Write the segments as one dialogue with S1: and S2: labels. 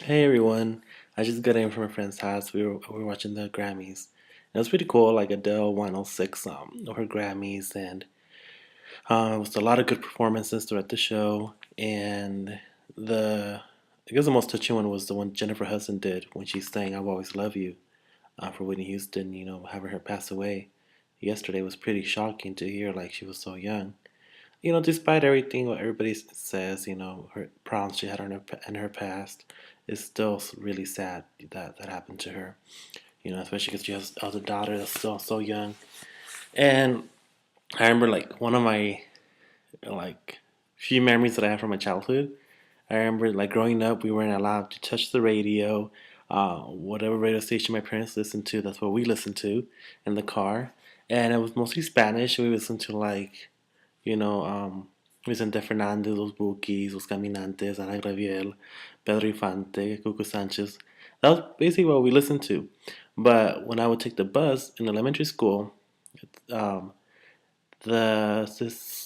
S1: Hey everyone, I just got in from a friend's house. We were watching the Grammys. It was pretty cool. Like Adele won all six of her Grammys, and it was a lot of good performances throughout the show. And the I guess the most touching one was the one Jennifer Hudson did when she sang "I'll Always Love You" for Whitney Houston. Having her pass away yesterday was pretty shocking to hear. Like she was so young. Despite everything what everybody says, her problems she had in her past, it's still really sad that happened to her. Especially because she has a daughter that's still so young. And I remember like one of my like few memories that I have from my childhood. I remember like growing up, we weren't allowed to touch the radio. Whatever radio station my parents listened to, that's what we listened to in the car. And it was mostly Spanish. We listened to like you know, Vicente Fernandez, Los Bukis, Los Caminantes, Ana Gabriel, Pedro Infante, Cuco Sanchez. That was basically what we listened to. But when I would take the bus in elementary school, um, the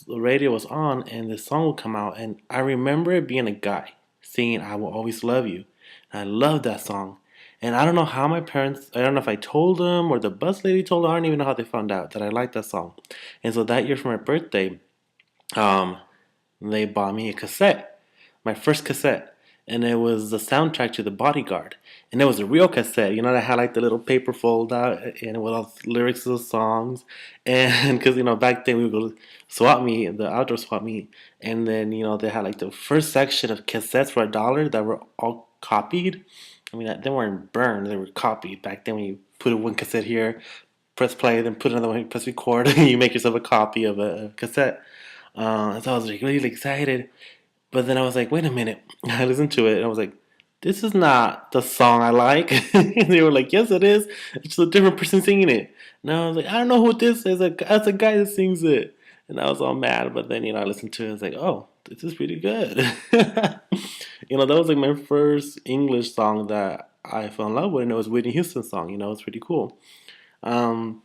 S1: radio was on and this song would come out, and I remember it being a guy singing "I Will Always Love You." And I loved that song. And I don't know how my parents, I don't know if I told them or the bus lady told them, I don't even know how they found out that I liked that song. And so that year for my birthday, um, they bought me a cassette, my first cassette, and it was the soundtrack to The Bodyguard. And it was a real cassette, that had like the little paper fold out and with all the lyrics of the songs. And because, back then we would go swap meet, the outdoor swap meet, and then, they had like the first section of cassettes for $1 that were all copied. I mean, they weren't burned, they were copied. Back then when you put one cassette here, press play, then put another one, press record, and you make yourself a copy of a cassette. So I was like really excited. But then I was like, wait a minute. I listened to it and I was like, this is not the song I like. And they were like, yes, it is. It's just a different person singing it. And I was like, I don't know who this is. That's a guy that sings it. And I was all mad. But then, I listened to it and I was like, oh, this is pretty good. That was like my first English song that I fell in love with. And it was Whitney Houston's song. It's pretty cool. Um,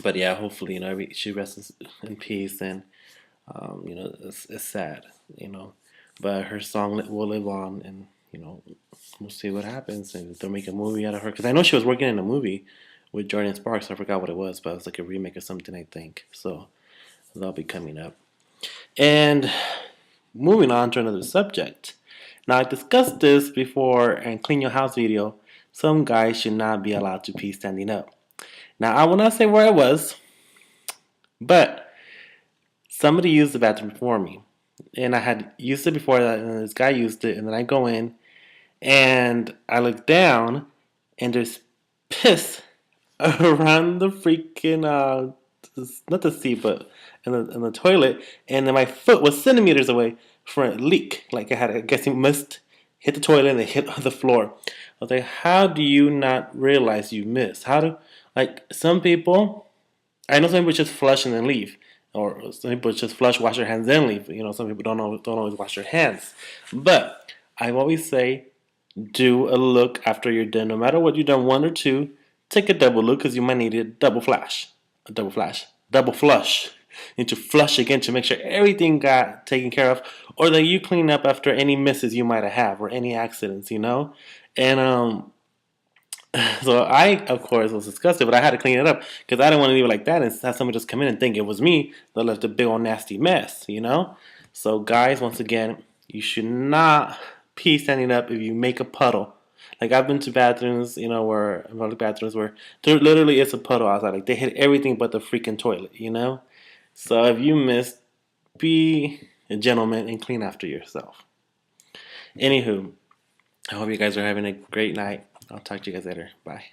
S1: but yeah, hopefully, she rests in peace. And it's sad, you know. But her song will live on, and we'll see what happens. And if they'll make a movie out of her, because I know she was working in a movie with Jordan Sparks. I forgot what it was, but it was like a remake or something, I think. So that'll be coming up. And moving on to another subject. Now I discussed this before and clean your house video. Some guys should not be allowed to pee standing up. Now I will not say where I was, but somebody used the bathroom before me. And I had used it before that, and this guy used it, and then I go in, and I look down, and there's piss around the freaking, not the seat, but in the toilet, and then my foot was centimeters away from a leak. Like I guess it missed, hit the toilet, and it hit the floor. I was like, how do you not realize you missed? Like, some people, I know some people just flush and then leave, or some people just flush, wash their hands, then leave. Some people don't always wash their hands. But I always say, do a look after you're done. No matter what you've done, one or two, take a double look because you might need double flush. You need to flush again to make sure everything got taken care of, or that you clean up after any misses you might have or any accidents. And so I, of course, was disgusted, but I had to clean it up because I didn't want to leave it like that and have somebody just come in and think it was me that left a big old nasty mess. So, guys, once again, you should not pee standing up if you make a puddle. Like, I've been to bathrooms, where public bathrooms where there literally is a puddle outside. Like, they hit everything but the freaking toilet. So, if you miss, be a gentleman and clean after yourself. Anywho, I hope you guys are having a great night. I'll talk to you guys later. Bye.